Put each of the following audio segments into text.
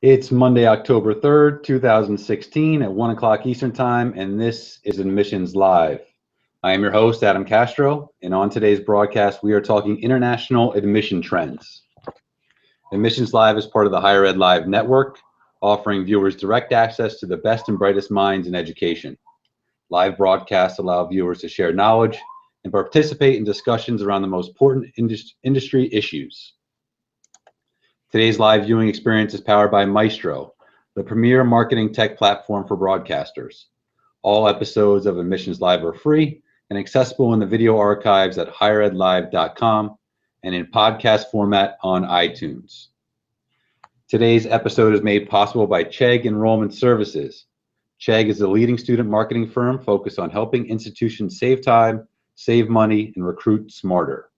It's Monday, October 3rd, 2016 at 1 o'clock Eastern Time, and this is Admissions Live. I am your host, Adam Castro, and on today's broadcast, we are talking international admission trends. Admissions Live is part of the Higher Ed Live network, offering viewers direct access to the best and brightest minds in education. Live broadcasts allow viewers to share knowledge and participate in discussions around the most important industry issues. Today's live viewing experience is powered by Maestro, the premier marketing tech platform for broadcasters. All episodes of Admissions Live are free and accessible in the video archives at higheredlive.com and in podcast format on iTunes. Today's episode is made possible by Chegg Enrollment Services. Chegg is a leading student marketing firm focused on helping institutions save time, save money, and recruit smarter.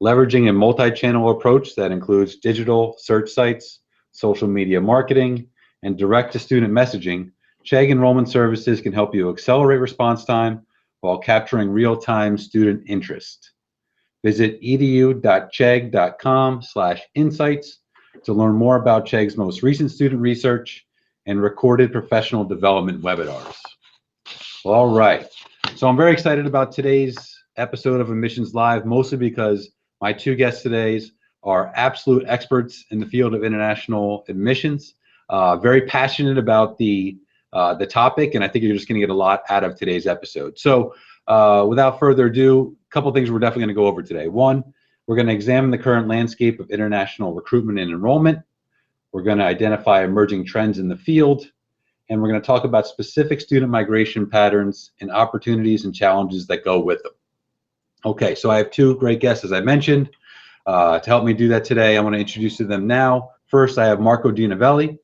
Leveraging a multi-channel approach that includes digital search sites, social media marketing, and direct-to-student messaging, Chegg Enrollment Services can help you accelerate response time while capturing real-time student interest. Visit edu.chegg.com/insights to learn more about Chegg's most recent student research and recorded professional development webinars. All right, so I'm very excited about today's episode of Admissions Live, mostly because my two guests today are absolute experts in the field of international admissions, very passionate about the topic, and I think you're just going to get a lot out of today's episode. So without further ado, a couple things we're definitely going to go over today. One, we're going to examine the current landscape of international recruitment and enrollment. We're going to identify emerging trends in the field, and we're going to talk about specific student migration patterns and opportunities and challenges that go with them. Okay, so I have two great guests, as I mentioned. To help me do that today, I want to introduce them now. First, I have Marco Dinovelli.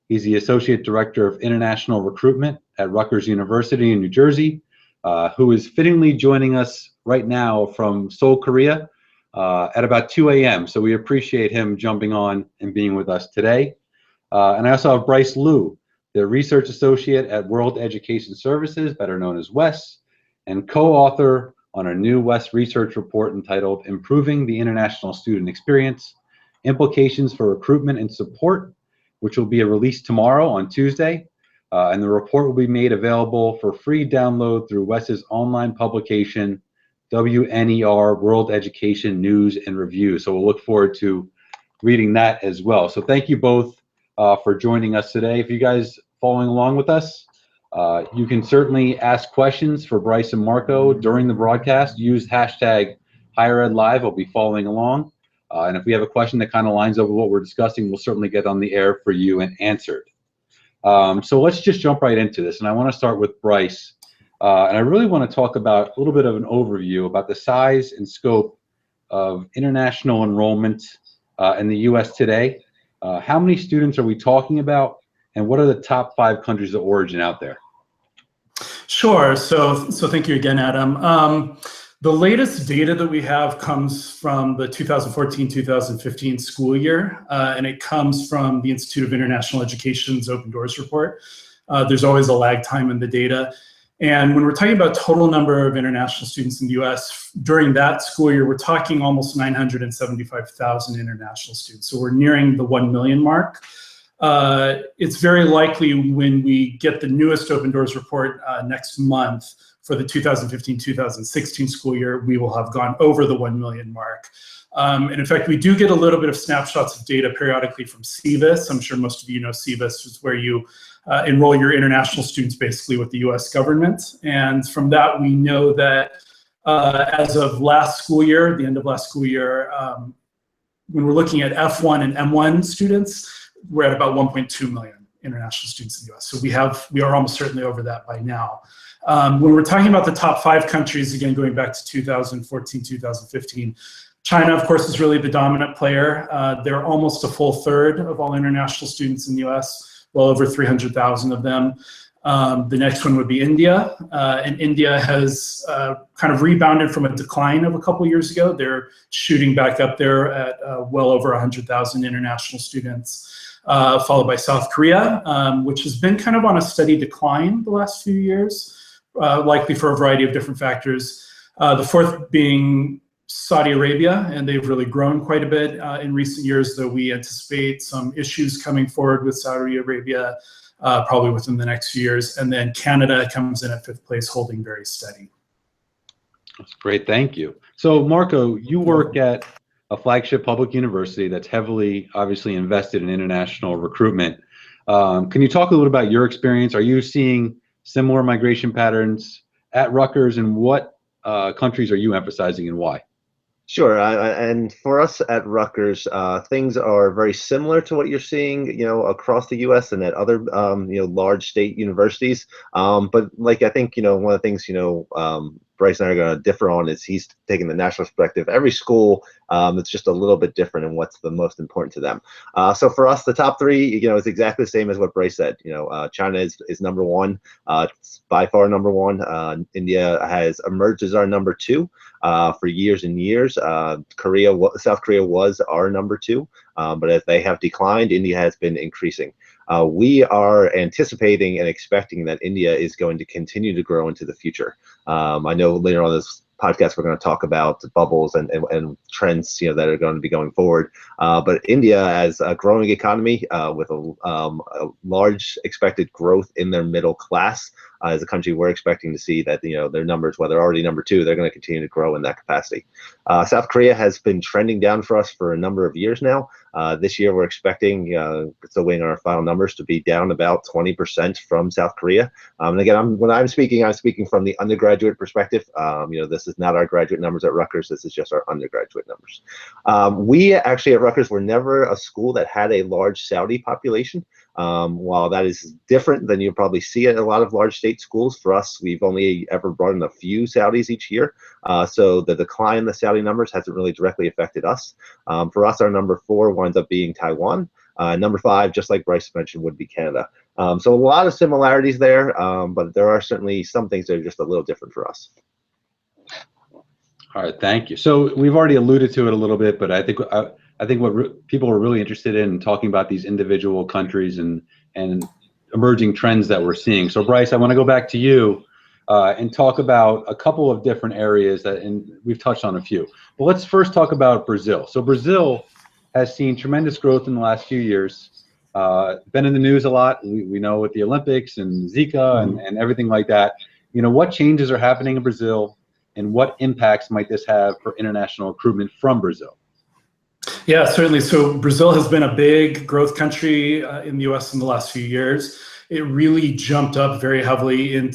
He's the Associate Director of International Recruitment at Rutgers University in New Jersey, who is fittingly joining us right now from Seoul, Korea, at about 2 a.m. So we appreciate him jumping on and being with us today. And I also have Bryce Loo, the Research Associate at World Education Services, better known as WES, and co-author on a new WES research report entitled Improving the International Student Experience, Implications for Recruitment and Support, which will be released tomorrow on Tuesday. And the report will be made available for free download through WES's online publication, WNER World Education News and Review. So we'll look forward to reading that as well. So thank you both for joining us today. If you guys following along with us, you can certainly ask questions for Bryce and Marco during the broadcast. Use hashtag HigherEdLive. I'll be following along. And if we have a question that kind of lines up with what we're discussing, we'll certainly get on the air for you and answered. So let's just jump right into this. And I want to start with Bryce. And I really want to talk about a little bit of an overview about the size and scope of international enrollment in the U.S. today. How many students are we talking about? And what are the top 5 countries of origin out there? Sure. So thank you again, Adam. The latest data that we have comes from the 2014-2015 school year, and it comes from the Institute of International Education's Open Doors report. There's always a lag time in the data. And when we're talking about total number of international students in the US, during that school year, we're talking almost 975,000 international students. So we're nearing the 1 million mark. It's very likely when we get the newest Open Doors report next month for the 2015-2016 school year, we will have gone over the 1 million mark. And in fact, we do get a little bit of snapshots of data periodically from CVIS. I'm sure most of you know CVIS is where you enroll your international students basically with the US government. And from that, we know that as of last school year, the end of last school year, when we're looking at F1 and M1 students, we're at about 1.2 million international students in the US. So we are almost certainly over that by now. When we're talking about the top 5 countries, again, going back to 2014, 2015, China, of course, is really the dominant player. They're almost a full third of all international students in the US, well over 300,000 of them. The next one would be India, and India has kind of rebounded from a decline of a couple years ago. They're shooting back up there at well over 100,000 international students. Followed by South Korea, which has been kind of on a steady decline the last few years, likely for a variety of different factors. The fourth being Saudi Arabia, and they've really grown quite a bit in recent years, though we anticipate some issues coming forward with Saudi Arabia probably within the next few years. And then Canada comes in at 5th place, holding very steady. That's great, thank you. So Marco, you work at a flagship public university that's heavily, obviously, invested in international recruitment. Can you talk a little about your experience? Are you seeing similar migration patterns at Rutgers, and what countries are you emphasizing and why? Sure, and for us at Rutgers, things are very similar to what you're seeing, across the U.S. and at other, large state universities. But like I think, one of the things, Bryce and I are going to differ on is he's taking the national perspective. Every school, it's just a little bit different in what's the most important to them. So for us, the top three, is exactly the same as what Bryce said. China is number one, it's by far number one. India has emerged as our number two for years and years. South Korea was our number two, but as they have declined, India has been increasing. We are anticipating and expecting that India is going to continue to grow into the future. I know later on this podcast we're going to talk about bubbles and trends that are going to be going forward. But India, as a growing economy with a large expected growth in their middle class, as a country, we're expecting to see that their numbers, while they're already number two, they're going to continue to grow in that capacity. South Korea has been trending down for us for a number of years now. This year, we're expecting, still waiting on our final numbers, to be down about 20% from South Korea. And again, when I'm speaking from the undergraduate perspective. This is not our graduate numbers at Rutgers. This is just our undergraduate numbers. We actually at Rutgers were never a school that had a large Saudi population. While that is different than you'll probably see at a lot of large state schools, for us, we've only ever brought in a few Saudis each year. So the decline in the Saudi numbers hasn't really directly affected us. For us, our number four winds up being Taiwan. Number five, just like Bryce mentioned, would be Canada. So a lot of similarities there, but there are certainly some things that are just a little different for us. All right, thank you. So we've already alluded to it a little bit, but I think what people are really interested in talking about these individual countries and emerging trends that we're seeing. So Bryce, I want to go back to you and talk about a couple of different areas and we've touched on a few. But let's first talk about Brazil. So Brazil has seen tremendous growth in the last few years. Been in the news a lot. We know with the Olympics and Zika and everything like that. What changes are happening in Brazil, and what impacts might this have for international recruitment from Brazil? Yeah, certainly. So Brazil has been a big growth country in the U.S. in the last few years. It really jumped up very heavily in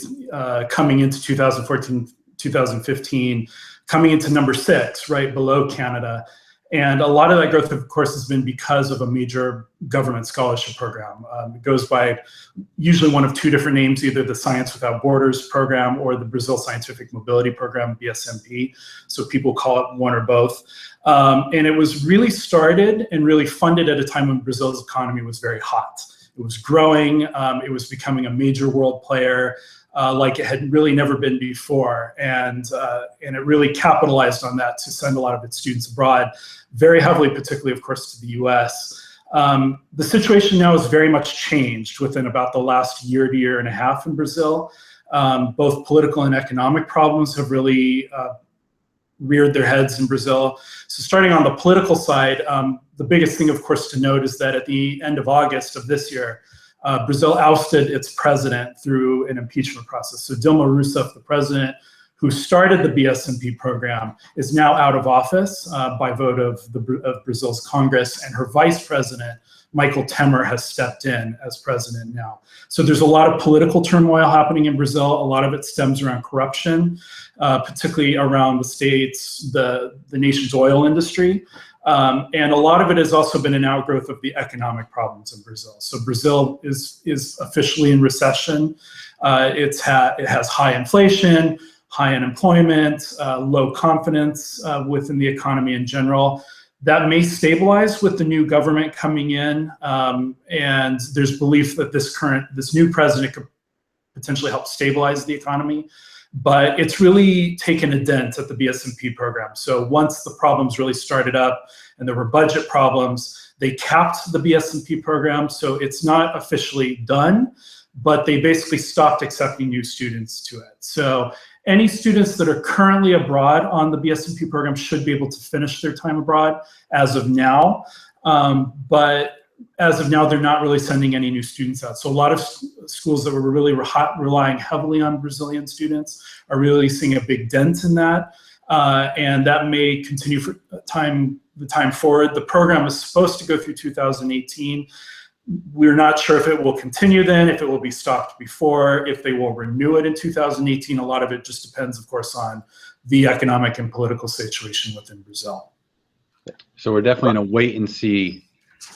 coming into 2014, 2015, coming into number 6, right below Canada. And a lot of that growth, of course, has been because of a major government scholarship program. It goes by usually one of two different names, either the Science Without Borders program or the Brazil Scientific Mobility Program, BSMP. So people call it one or both. And it was really started and really funded at a time when Brazil's economy was very hot. It was growing. It was becoming a major world player. Like it had really never been before, and it really capitalized on that to send a lot of its students abroad, very heavily, particularly, of course, to the U.S. The situation now has very much changed within about the last year to year and a half in Brazil. Both political and economic problems have really reared their heads in Brazil. So starting on the political side, the biggest thing, of course, to note is that at the end of August of this year, Brazil ousted its president through an impeachment process. So Dilma Rousseff, the president who started the BSMP program, is now out of office by vote of Brazil's Congress, and her vice president, Michael Temer, has stepped in as president now. So there's a lot of political turmoil happening in Brazil. A lot of it stems around corruption, particularly around the nation's oil industry. And a lot of it has also been an outgrowth of the economic problems in Brazil. So Brazil is officially in recession. It has high inflation, high unemployment, low confidence within the economy in general. That may stabilize with the new government coming in, and there's belief that this new president could potentially help stabilize the economy. But it's really taken a dent at the BSMP program. So once the problems really started up and there were budget problems, they capped the BSMP program. So it's not officially done, but they basically stopped accepting new students to it. So any students that are currently abroad on the BSMP program should be able to finish their time abroad as of now. But as of now, they're not really sending any new students out. So a lot of schools that were really relying heavily on Brazilian students are really seeing a big dent in that. And that may continue for the time forward. The program is supposed to go through 2018. We're not sure if it will continue then, if it will be stopped before, if they will renew it in 2018. A lot of it just depends, of course, on the economic and political situation within Brazil. So we're definitely in a wait and see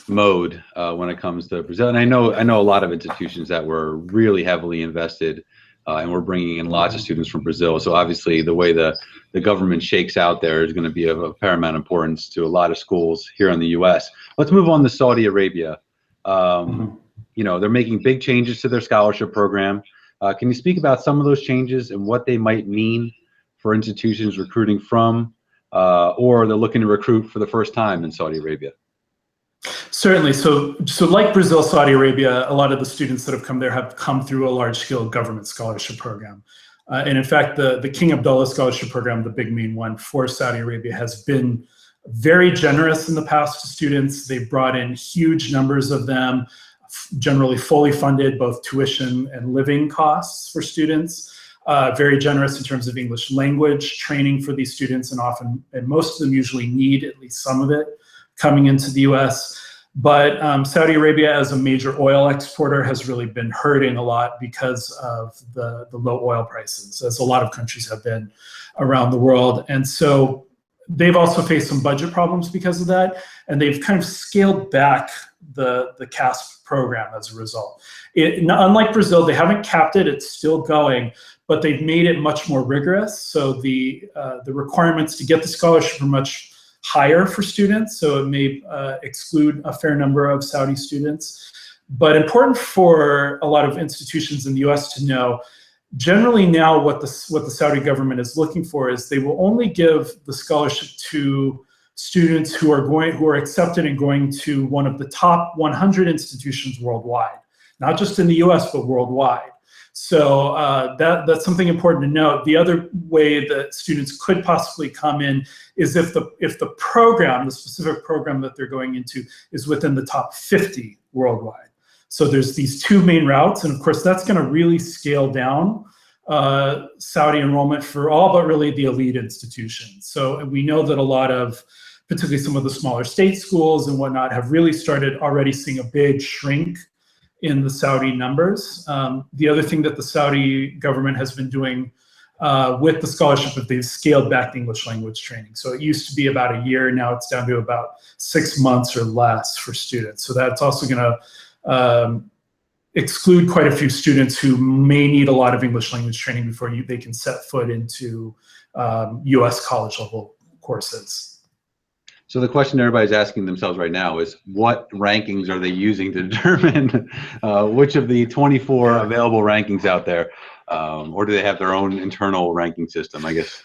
mode when it comes to Brazil. And I know a lot of institutions that were really heavily invested and we're bringing in lots of students from Brazil. So obviously the way the government shakes out there is going to be of paramount importance to a lot of schools here in the US. Let's move on to Saudi Arabia. You know, they're making big changes to their scholarship program. Can you speak about some of those changes and what they might mean for institutions recruiting from or they're looking to recruit for the first time in Saudi Arabia? Certainly. So like Brazil, Saudi Arabia, a lot of the students that have come there have come through a large-scale government scholarship program. And in fact, the King Abdullah Scholarship Program, the big main one for Saudi Arabia, has been very generous in the past to students. They've brought in huge numbers of them, generally fully funded, both tuition and living costs for students. Very generous in terms of English language training for these students, and most of them usually need at least some of it coming into the US. But Saudi Arabia, as a major oil exporter, has really been hurting a lot because of the low oil prices, as a lot of countries have been around the world. And so they've also faced some budget problems because of that, and they've kind of scaled back the CASP program as a result. Unlike Brazil, they haven't capped it, it's still going, but they've made it much more rigorous. So the requirements to get the scholarship are much higher for students, so it may exclude a fair number of Saudi students. But important for a lot of institutions in the US to know, generally now what the Saudi government is looking for is they will only give the scholarship to students who are accepted and going to one of the top 100 institutions worldwide, not just in the US, but worldwide. So that's something important to note. The other way that students could possibly come in is if the program, the specific program that they're going into, is within the top 50 worldwide. So there's these two main routes, and of course that's going to really scale down Saudi enrollment for all but really the elite institutions. So we know that a lot of, particularly some of the smaller state schools and whatnot, have really started already seeing a big shrink in the Saudi numbers. The other thing that the Saudi government has been doing with the scholarship is they've scaled back the English language training. So it used to be about a year, now it's down to about 6 months or less for students. So that's also gonna exclude quite a few students who may need a lot of English language training before they can set foot into US college level courses. So the question everybody's asking themselves right now is, what rankings are they using to determine which of the 24 available rankings out there, or do they have their own internal ranking system? I guess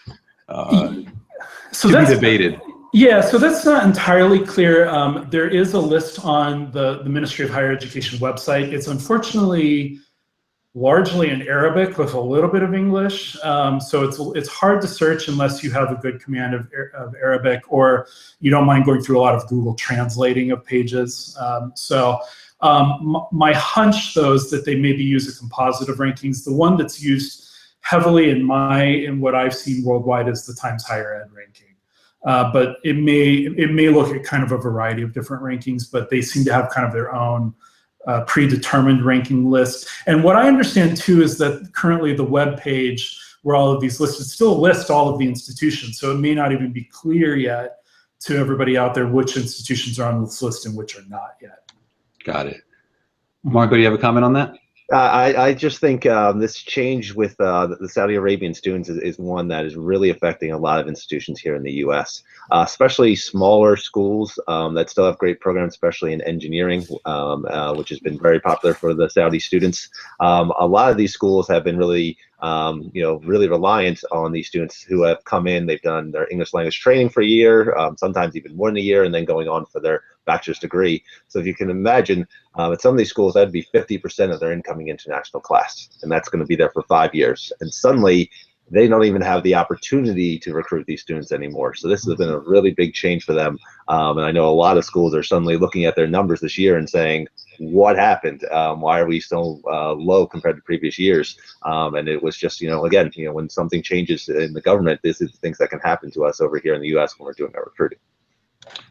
so to be debated. Yeah, so that's not entirely clear. There is a list on the Ministry of Higher Education website. It's unfortunately largely in Arabic with a little bit of English. So it's hard to search unless you have a good command of Arabic, or you don't mind going through a lot of Google translating of pages. My hunch, though, is that they maybe use a composite of rankings. The one that's used heavily in what I've seen worldwide is the Times Higher Ed ranking. But it may look at kind of a variety of different rankings, but they seem to have kind of their own predetermined ranking list. And what I understand too is that currently the web page where all of these listed still list all of the institutions. So it may not even be clear yet to everybody out there which institutions are on this list and which are not yet. Got it. Marco, do you have a comment on that? I just think this change with the Saudi Arabian students is one that is really affecting a lot of institutions here in the U.S., especially smaller schools that still have great programs, especially in engineering, which has been very popular for the Saudi students. A lot of these schools have been really, really reliant on these students who have come in. They've done their English language training for a year, sometimes even more than a year, and then going on for their bachelor's degree. So if you can imagine, at some of these schools, that'd be 50% of their incoming international class, and that's going to be there for 5 years. And suddenly, they don't even have the opportunity to recruit these students anymore. So this has been a really big change for them. And I know a lot of schools are suddenly looking at their numbers this year and saying, what happened? Why are we so low compared to previous years? And it was just, again, when something changes in the government, this is things that can happen to us over here in the US when we're doing our recruiting.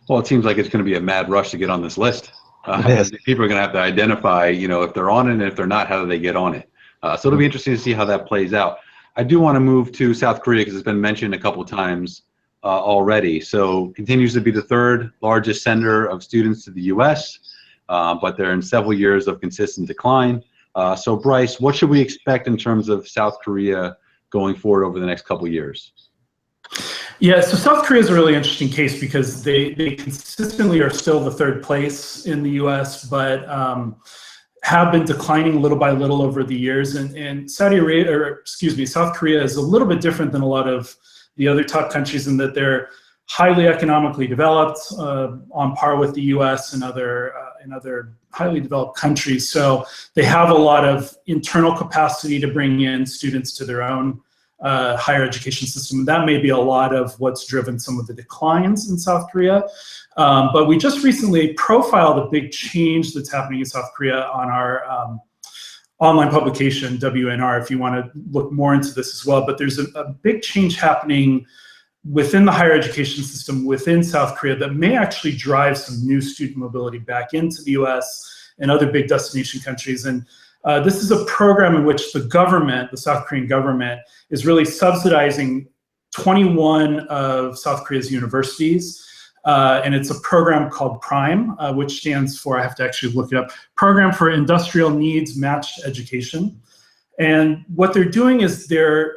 Well, it seems like it's going to be a mad rush to get on this list. Yes. People are going to have to identify, if they're on it, and if they're not, how do they get on it? So it'll be interesting to see how that plays out. I do want to move to South Korea because it's been mentioned a couple of times already. So continues to be the third largest sender of students to the U.S., but they're in several years of consistent decline. So Bryce, what should we expect in terms of South Korea going forward over the next couple of years? Yeah, so South Korea is a really interesting case because they consistently are still the third place in the U.S., but have been declining little by little over the years. And South Korea is a little bit different than a lot of the other top countries in that they're highly economically developed, on par with the U.S. and other highly developed countries. So they have a lot of internal capacity to bring in students to their own higher education system. That may be a lot of what's driven some of the declines in South Korea. But we just recently profiled a big change that's happening in South Korea on our online publication, WNR, if you want to look more into this as well. But there's a big change happening within the higher education system within South Korea that may actually drive some new student mobility back into the US and other big destination countries. And this is a program in which the government, the South Korean government, is really subsidizing 21 of South Korea's universities. And it's a program called PRIME, which stands for, I have to actually look it up, Program for Industrial Needs Matched Education. And what they're doing is they're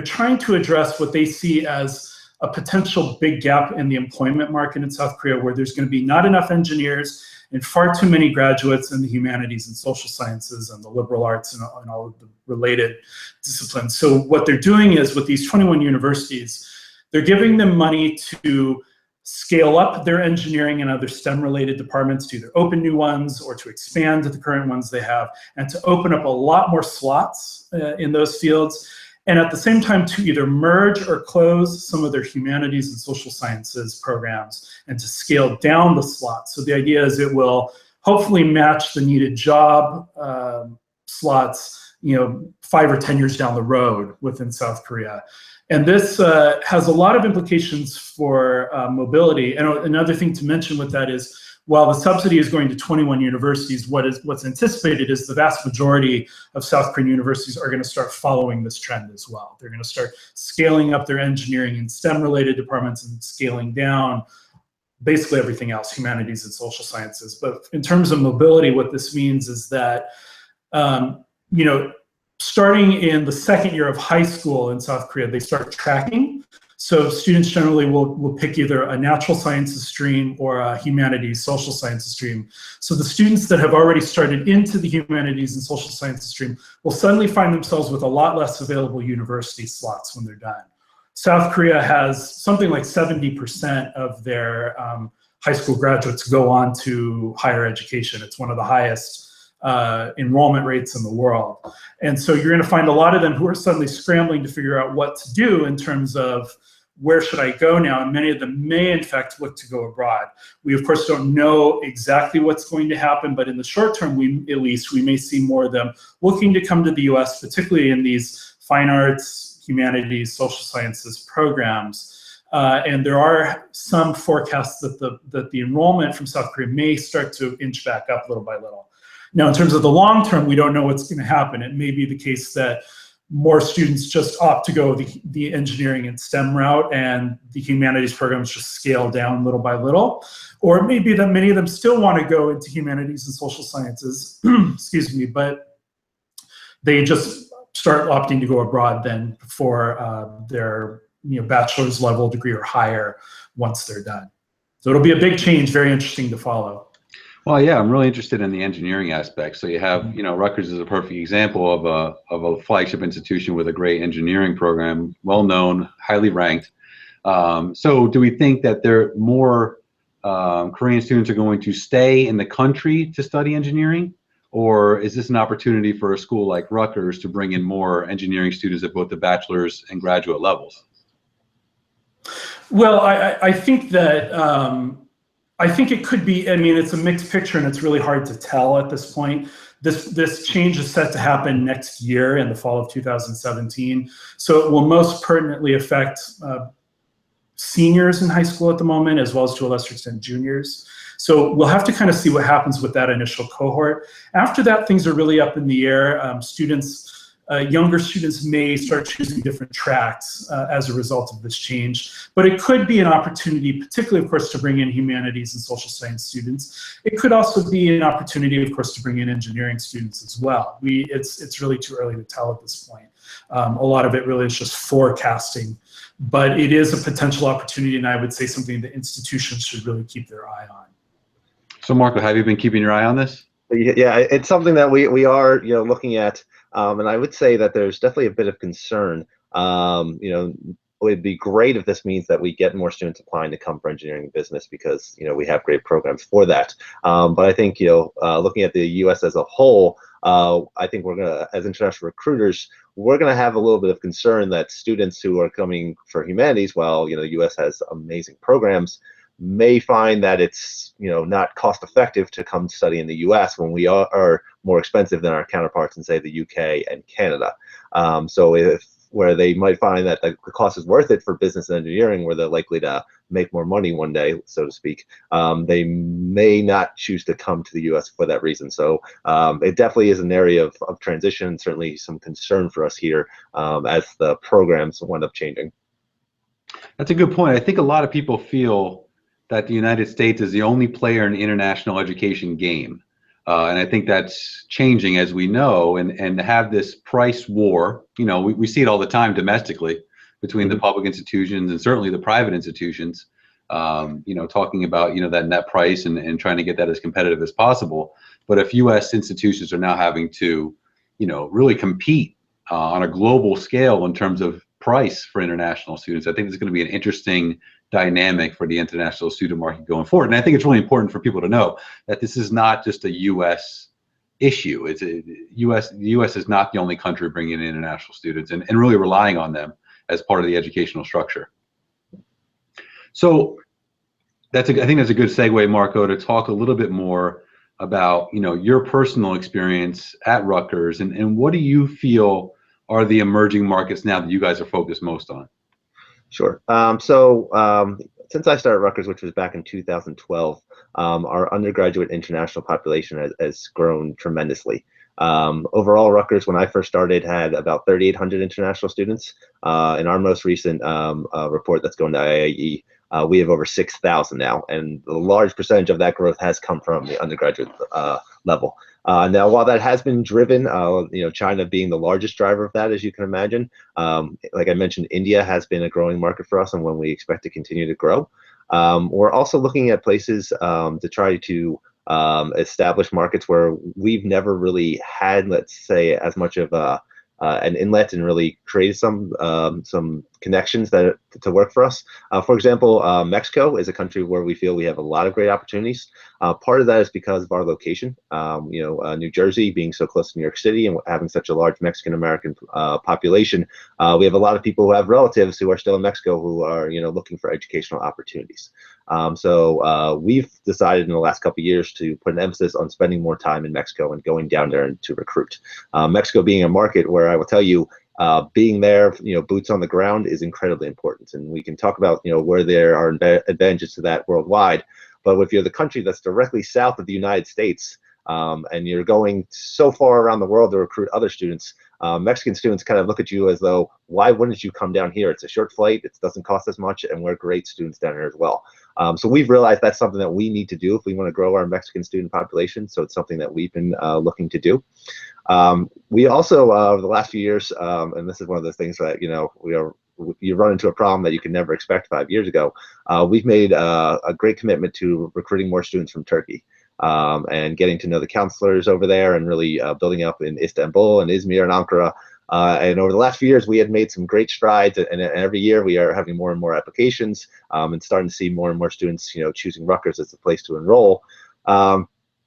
trying to address what they see as a potential big gap in the employment market in South Korea, where there's going to be not enough engineers and far too many graduates in the humanities and social sciences and the liberal arts and all of the related disciplines. So what they're doing is, with these 21 universities, they're giving them money to scale up their engineering and other STEM-related departments, to either open new ones or to expand the current ones they have, and to open up a lot more slots in those fields. And at the same time, to either merge or close some of their humanities and social sciences programs and to scale down the slots. So the idea is it will hopefully match the needed job slots, 5 or 10 years down the road within South Korea. And this has a lot of implications for mobility. And another thing to mention with that is, while the subsidy is going to 21 universities, what's anticipated is the vast majority of South Korean universities are going to start following this trend as well. They're going to start scaling up their engineering and STEM-related departments and scaling down basically everything else, humanities and social sciences. But in terms of mobility, what this means is that, starting in the second year of high school in South Korea, they start tracking. So students generally will pick either a natural sciences stream or a humanities, social sciences stream. So the students that have already started into the humanities and social sciences stream will suddenly find themselves with a lot less available university slots when they're done. South Korea has something like 70% of their high school graduates go on to higher education. It's one of the highest enrollment rates in the world. And so you're going to find a lot of them who are suddenly scrambling to figure out what to do in terms of, where should I go now? And many of them may, in fact, look to go abroad. We, of course, don't know exactly what's going to happen, but in the short term, we may see more of them looking to come to the US, particularly in these fine arts, humanities, social sciences programs. And there are some forecasts that the enrollment from South Korea may start to inch back up little by little. Now, in terms of the long term, we don't know what's going to happen. It may be the case that more students just opt to go the engineering and STEM route, and the humanities programs just scale down little by little. Or it may be that many of them still want to go into humanities and social sciences, excuse me, but they just start opting to go abroad then for their bachelor's level degree or higher once they're done. So it'll be a big change, very interesting to follow. Well, yeah, I'm really interested in the engineering aspect. So you have, Rutgers is a perfect example of a flagship institution with a great engineering program, well known, highly ranked. So do we think that there more Korean students are going to stay in the country to study engineering, Or is this an opportunity for a school like Rutgers to bring in more engineering students at both the bachelor's and graduate levels? Well, I think that I think it could be. I mean, it's a mixed picture, and it's really hard to tell at this point. This change is set to happen next year in the fall of 2017, so it will most pertinently affect seniors in high school at the moment, as well as to a lesser extent juniors. So we'll have to kind of see what happens with that initial cohort. After that, things are really up in the air. Younger students may start choosing different tracks as a result of this change, but it could be an opportunity, particularly, of course, to bring in humanities and social science students. It could also be an opportunity, of course, to bring in engineering students as well. It's really too early to tell at this point. A lot of it really is just forecasting, but it is a potential opportunity, and I would say something that institutions should really keep their eye on. So, Marco, have you been keeping your eye on this? Yeah, it's something that we are looking at, and I would say that there's definitely a bit of concern. It would be great if this means that we get more students applying to come for engineering and business, because we have great programs for that. But I think looking at the U.S. as a whole, I think we're gonna, as international recruiters, we're gonna have a little bit of concern that students who are coming for humanities, while the U.S. has amazing programs, may find that it's not cost effective to come study in the U.S. when we are more expensive than our counterparts in, say, the UK and Canada. So where they might find that the cost is worth it for business and engineering, where they're likely to make more money one day, so to speak, they may not choose to come to the U.S. for that reason. So it definitely is an area of transition, certainly some concern for us here as the programs wind up changing. That's a good point. I think a lot of people feel that the United States is the only player in the international education game. And I think that's changing, as we know, and to have this price war, we see it all the time domestically between the public institutions and certainly the private institutions, talking about, that net price and trying to get that as competitive as possible. But if U.S. institutions are now having to, really compete on a global scale in terms of price for international students, I think it's going to be an interesting dynamic for the international student market going forward. And I think it's really important for people to know that this is not just a U.S. issue. The U.S. is not the only country bringing in international students and really relying on them as part of the educational structure. So I think that's a good segue, Marco, to talk a little bit more about your personal experience at Rutgers and what do you feel are the emerging markets now that you guys are focused most on? Sure. Since I started Rutgers, which was back in 2012, our undergraduate international population has grown tremendously. Overall, Rutgers, when I first started, had about 3,800 international students. In our most recent report that's going to IAE, we have over 6,000 now, and a large percentage of that growth has come from the undergraduate level. Now, while that has been driven, China being the largest driver of that, as you can imagine, like I mentioned, India has been a growing market for us and one we expect to continue to grow. We're also looking at places to try to establish markets where we've never really had, let's say, as much of an inlet and really create some connections to work for us. For example, Mexico is a country where we feel we have a lot of great opportunities. Part of that is because of our location. New Jersey being so close to New York City and having such a large Mexican American population, we have a lot of people who have relatives who are still in Mexico who are looking for educational opportunities. So we've decided in the last couple of years to put an emphasis on spending more time in Mexico and going down there to recruit. Mexico being a market where I will tell you, being there, boots on the ground is incredibly important. And we can talk about, where there are advantages to that worldwide. But if you're the country that's directly south of the United States, and you're going so far around the world to recruit other students, Mexican students kind of look at you as though, why wouldn't you come down here? It's a short flight, it doesn't cost as much, and we're great students down here as well. So we've realized that's something that we need to do if we want to grow our Mexican student population. So it's something that we've been looking to do. We also, over the last few years, and this is one of those things that, you run into a problem that you could never expect 5 years ago. We've made a great commitment to recruiting more students from Turkey. And getting to know the counselors over there and really building up in Istanbul and Izmir and Ankara. And over the last few years, we had made some great strides, and every year we are having more and more applications and starting to see more and more students, choosing Rutgers as a place to enroll.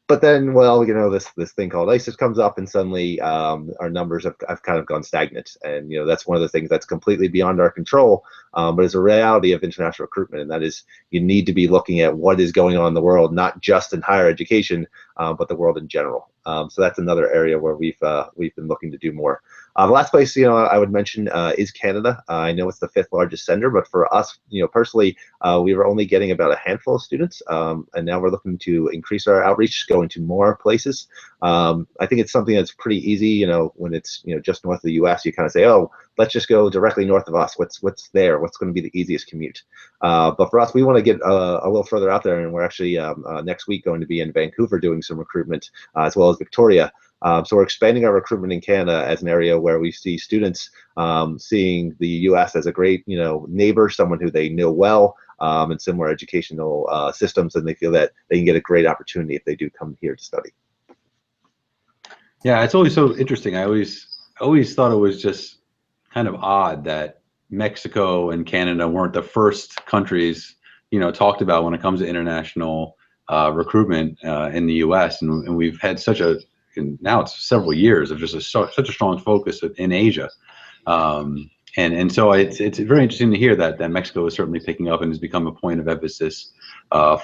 But then, well, this thing called ISIS comes up, and suddenly our numbers have kind of gone stagnant. And that's one of the things that's completely beyond our control, but it's a reality of international recruitment, and that is you need to be looking at what is going on in the world, not just in higher education, but the world in general. So that's another area where we've been looking to do more. The last place I would mention is Canada. I know it's the 5th largest sender, but for us, personally, we were only getting about a handful of students, and now we're looking to increase our outreach, go into more places. I think it's something that's pretty easy. When it's just north of the U.S., you kind of say, oh, let's just go directly north of us. What's there? What's going to be the easiest commute? But for us, we want to get a little further out there, and we're actually next week going to be in Vancouver doing some recruitment, as well as Victoria. So we're expanding our recruitment in Canada as an area where we see students seeing the U.S. as a great, neighbor, someone who they know well, and similar educational systems, and they feel that they can get a great opportunity if they do come here to study. Yeah, it's always so interesting. I always thought it was just kind of odd that Mexico and Canada weren't the first countries, talked about when it comes to international recruitment in the U.S. And we've had now it's several years of just such a strong focus in Asia. And so it's very interesting to hear that Mexico is certainly picking up and has become a point of emphasis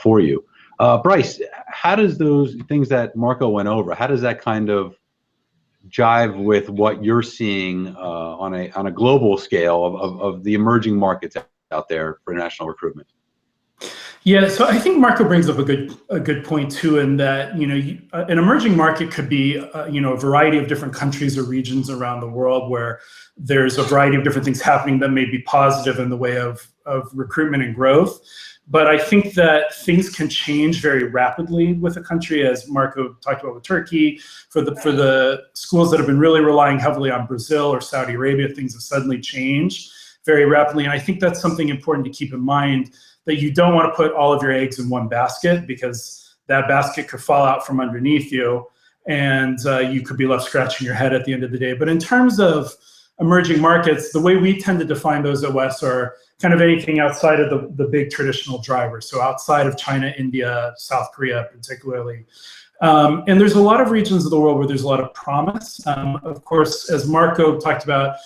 for you. Bryce, how does those things that Marco went over, how does that kind of jive with what you're seeing on a global scale of the emerging markets out there for international recruitment? Yeah, so I think Marco brings up a good point too, in that an emerging market could be a variety of different countries or regions around the world where there's a variety of different things happening that may be positive in the way of recruitment and growth. But I think that things can change very rapidly with a country, as Marco talked about with Turkey. For the schools that have been really relying heavily on Brazil or Saudi Arabia, things have suddenly changed very rapidly, and I think that's something important to keep in mind, that you don't want to put all of your eggs in one basket, because that basket could fall out from underneath you, and you could be left scratching your head at the end of the day. But in terms of emerging markets, the way we tend to define those at West are kind of anything outside of the big traditional drivers. So outside of China, India, South Korea particularly. And there's a lot of regions of the world where there's a lot of promise. Of course, as Marco talked about,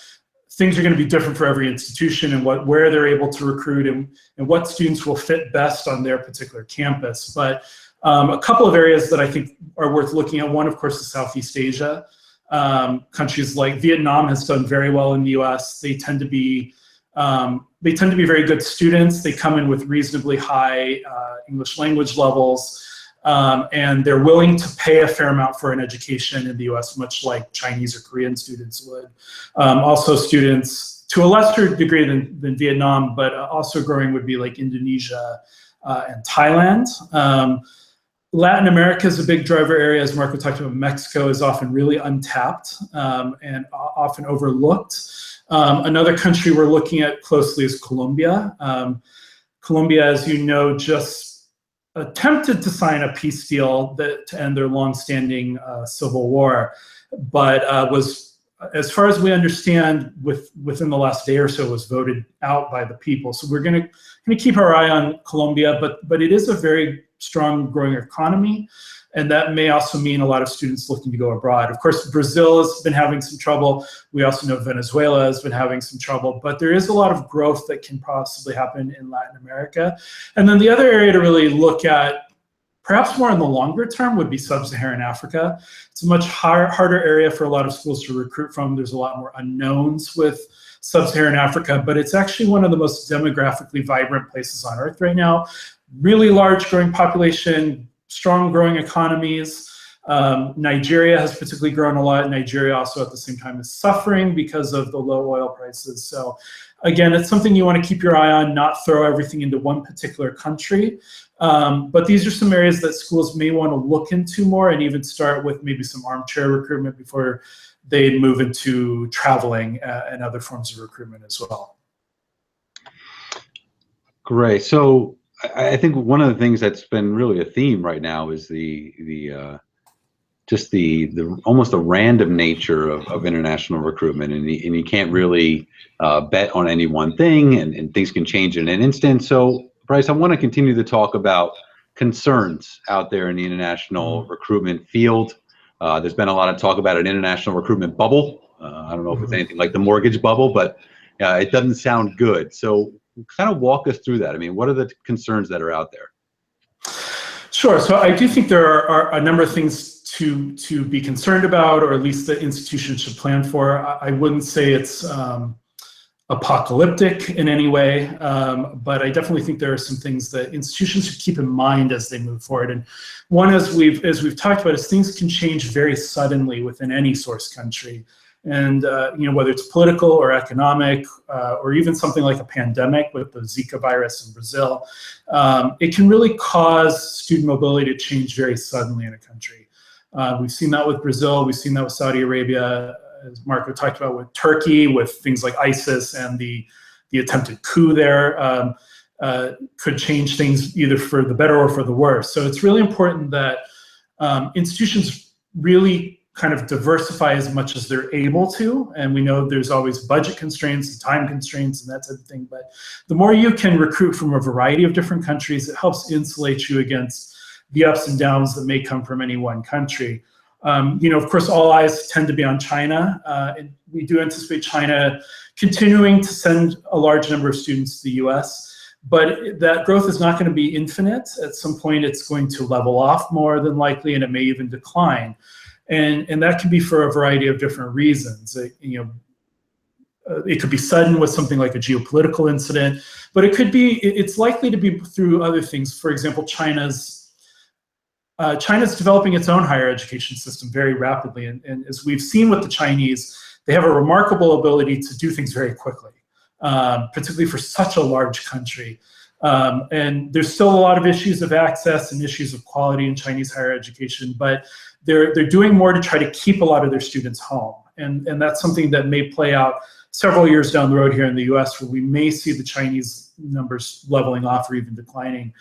things are going to be different for every institution, and where they're able to recruit and what students will fit best on their particular campus. But a couple of areas that I think are worth looking at. One, of course, is Southeast Asia. Countries like Vietnam has done very well in the U.S. They tend to be very good students. They come in with reasonably high English language levels, and they're willing to pay a fair amount for an education in the U.S., much like Chinese or Korean students would. Also, students to a lesser degree than Vietnam, but also growing, would be like Indonesia and Thailand. Latin America is a big driver area, as Marco talked about. Mexico is often really untapped and often overlooked. Another country we're looking at closely is Colombia. Colombia, as you know, just attempted to sign a peace deal to end their longstanding civil war, but was, as far as we understand, within the last day or so, was voted out by the people. So we're going to keep our eye on Colombia, but it is a very strong growing economy, and that may also mean a lot of students looking to go abroad. Of course, Brazil has been having some trouble. We also know Venezuela has been having some trouble, but there is a lot of growth that can possibly happen in Latin America. And then the other area to really look at, perhaps more in the longer term, would be Sub-Saharan Africa. It's a much harder area for a lot of schools to recruit from. There's a lot more unknowns with Sub-Saharan Africa, but it's actually one of the most demographically vibrant places on earth right now. Really large growing population, strong growing economies. Nigeria has particularly grown a lot. Nigeria also at the same time is suffering because of the low oil prices. So again, it's something you want to keep your eye on, not throw everything into one particular country. But these are some areas that schools may want to look into more, and even start with maybe some armchair recruitment before they move into traveling and other forms of recruitment as well. Great. So I think one of the things that's been really a theme right now is just the almost the random nature of international recruitment, and you can't really bet on any one thing, and things can change in an instant. So Bryce, I want to continue to talk about concerns out there in the international recruitment field? There's been a lot of talk about an international recruitment bubble. I don't know if it's anything like the mortgage bubble, but it doesn't sound good. So kind of walk us through that. I mean, what are the concerns that are out there? Sure. So I do think there are a number of things to be concerned about, or at least the institution should plan for. I wouldn't say it's apocalyptic in any way, but I definitely think there are some things that institutions should keep in mind as they move forward. And one, as we've talked about, is things can change very suddenly within any source country. And whether it's political or economic, or even something like a pandemic with the Zika virus in Brazil, it can really cause student mobility to change very suddenly in a country. We've seen that with Brazil. We've seen that with Saudi Arabia. As Marco talked about with Turkey, with things like ISIS and the attempted coup there, could change things either for the better or for the worse. So it's really important that institutions really kind of diversify as much as they're able to. And we know there's always budget constraints and time constraints and that type of thing. But the more you can recruit from a variety of different countries, it helps insulate you against the ups and downs that may come from any one country. Of course, all eyes tend to be on China. And we do anticipate China continuing to send a large number of students to the US, but that growth is not going to be infinite. At some point, it's going to level off more than likely, and it may even decline. And that can be for a variety of different reasons. It could be sudden with something like a geopolitical incident, but it's likely to be through other things. For example, China's developing its own higher education system very rapidly. And as we've seen with the Chinese, they have a remarkable ability to do things very quickly, particularly for such a large country. And there's still a lot of issues of access and issues of quality in Chinese higher education, but they're doing more to try to keep a lot of their students home. And that's something that may play out several years down the road here in the US, where we may see the Chinese numbers leveling off or even declining.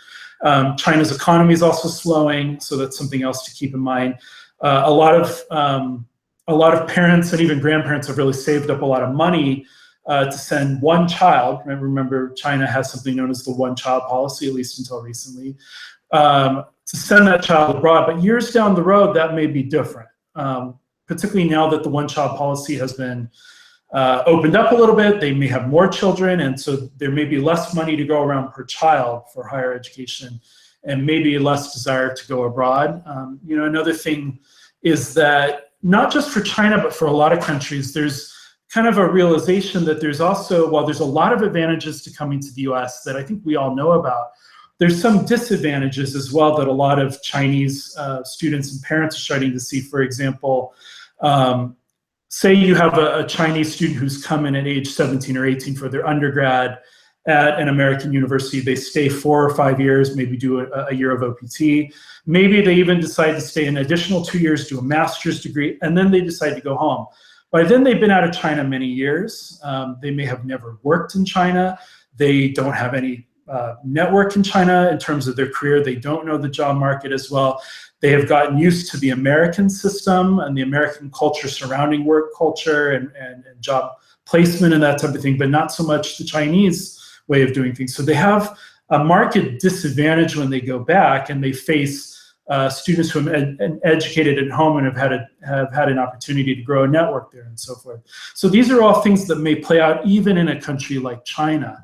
China's economy is also slowing, so that's something else to keep in mind. A lot of parents and even grandparents have really saved up a lot of money to send one child. Remember, China has something known as the one-child policy, at least until recently, to send that child abroad. But years down the road, that may be different, particularly now that the one-child policy has been opened up a little bit. They may have more children, and so there may be less money to go around per child for higher education, and maybe less desire to go abroad. Another thing is that not just for China, but for a lot of countries, there's kind of a realization that there's also, while there's a lot of advantages to coming to the US that I think we all know about, there's some disadvantages as well that a lot of Chinese students and parents are starting to see. For example, say you have a Chinese student who's come in at age 17 or 18 for their undergrad at an American university. They stay 4 or 5 years, maybe do a year of OPT. Maybe they even decide to stay an additional 2 years, do a master's degree, and then they decide to go home. By then, they've been out of China many years. They may have never worked in China. They don't have any network in China in terms of their career. They don't know the job market as well. They have gotten used to the American system and the American culture surrounding work culture and job placement and that type of thing, but not so much the Chinese way of doing things. So they have a market disadvantage when they go back, and they face students who have been educated at home and have had an opportunity to grow a network there and so forth. So these are all things that may play out even in a country like China.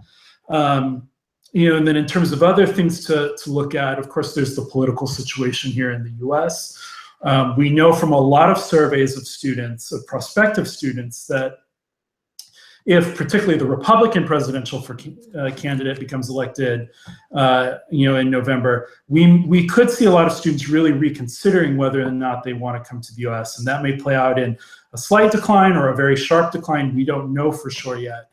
And then in terms of other things to look at, of course, there's the political situation here in the US. We know from a lot of surveys of students, of prospective students, that if particularly the Republican presidential candidate becomes elected, in November, we could see a lot of students really reconsidering whether or not they want to come to the US. And that may play out in a slight decline or a very sharp decline. We don't know for sure yet.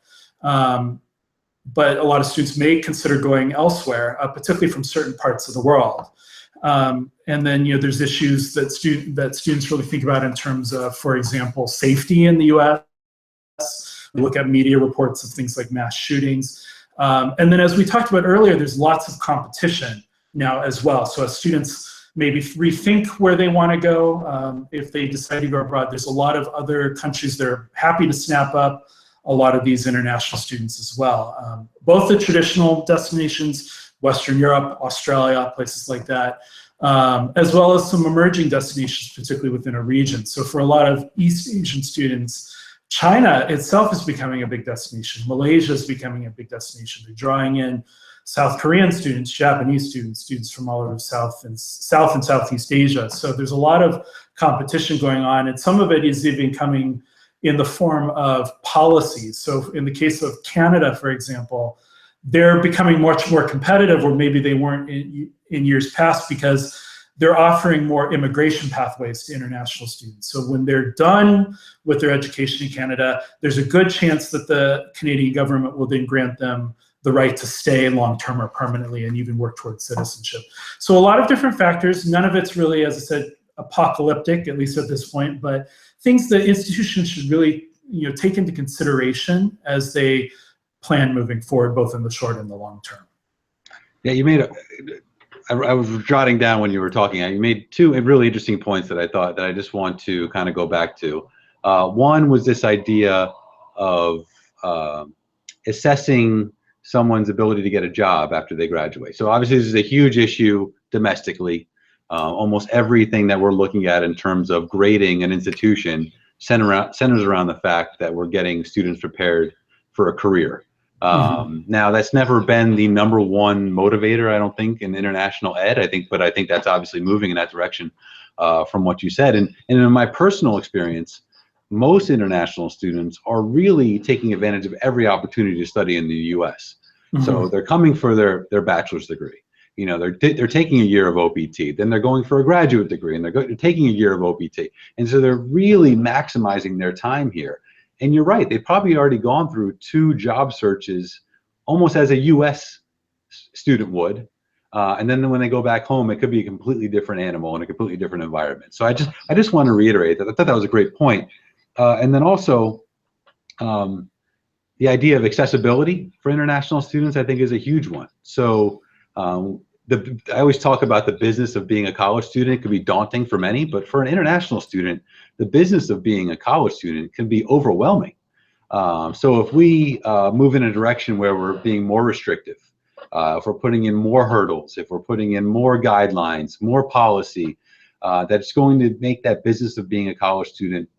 But a lot of students may consider going elsewhere, particularly from certain parts of the world. And then, there's issues that students really think about in terms of, for example, safety in the US. We look at media reports of things like mass shootings. And then, as we talked about earlier, there's lots of competition now as well. So as students maybe rethink where they want to go, if they decide to go abroad, there's a lot of other countries that are happy to snap up a lot of these international students as well. Both the traditional destinations, Western Europe, Australia, places like that, as well as some emerging destinations, particularly within a region. So for a lot of East Asian students, China itself is becoming a big destination. Malaysia is becoming a big destination. They're drawing in South Korean students, Japanese students, students from all over South and Southeast Asia. So there's a lot of competition going on, and some of it is even coming in the form of policies. So in the case of Canada, for example, they're becoming much more competitive, or maybe they weren't in years past, because they're offering more immigration pathways to international students. So when they're done with their education in Canada, there's a good chance that the Canadian government will then grant them the right to stay long-term or permanently and even work towards citizenship. So a lot of different factors. None of it's really, as I said, apocalyptic, at least at this point, but things that institutions should really, take into consideration as they plan moving forward, both in the short and the long term. Yeah, you made I was jotting down when you were talking. You made two really interesting points that I thought that I just want to kind of go back to. One was this idea of assessing someone's ability to get a job after they graduate. So obviously this is a huge issue domestically. Almost everything that we're looking at in terms of grading an institution centers around the fact that we're getting students prepared for a career. Now that's never been the #1 motivator, I don't think, in international ed. But I think that's obviously moving in that direction from what you said. And in my personal experience, most international students are really taking advantage of every opportunity to study in the U.S. So they're coming for their bachelor's degree. They're taking a year of OPT, then they're going for a graduate degree, and they're taking a year of OPT. And so they're really maximizing their time here. And you're right, they've probably already gone through 2 job searches almost as a U.S. student would. And then when they go back home, it could be a completely different animal in a completely different environment. So I just want to reiterate that. I thought that was a great point. And then also, the idea of accessibility for international students, I think, is a huge one. So I always talk about the business of being a college student. It could be daunting for many, but for an international student, the business of being a college student can be overwhelming. So if we move in a direction where we're being more restrictive, if we're putting in more hurdles, if we're putting in more guidelines, more policy, that's going to make that business of being a college student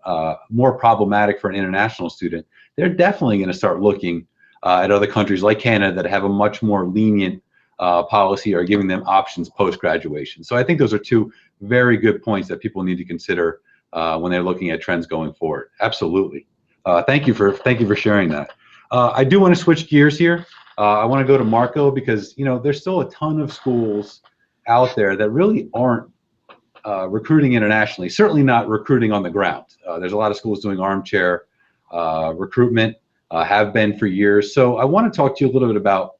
more problematic for an international student, they're definitely going to start looking at other countries like Canada that have a much more lenient policy or giving them options post-graduation. So I think those are 2 very good points that people need to consider when they're looking at trends going forward. Absolutely. Thank you for sharing that. I do want to switch gears here. I want to go to Marco because there's still a ton of schools out there that really aren't recruiting internationally. Certainly not recruiting on the ground. There's a lot of schools doing armchair recruitment, have been for years. So I want to talk to you a little bit about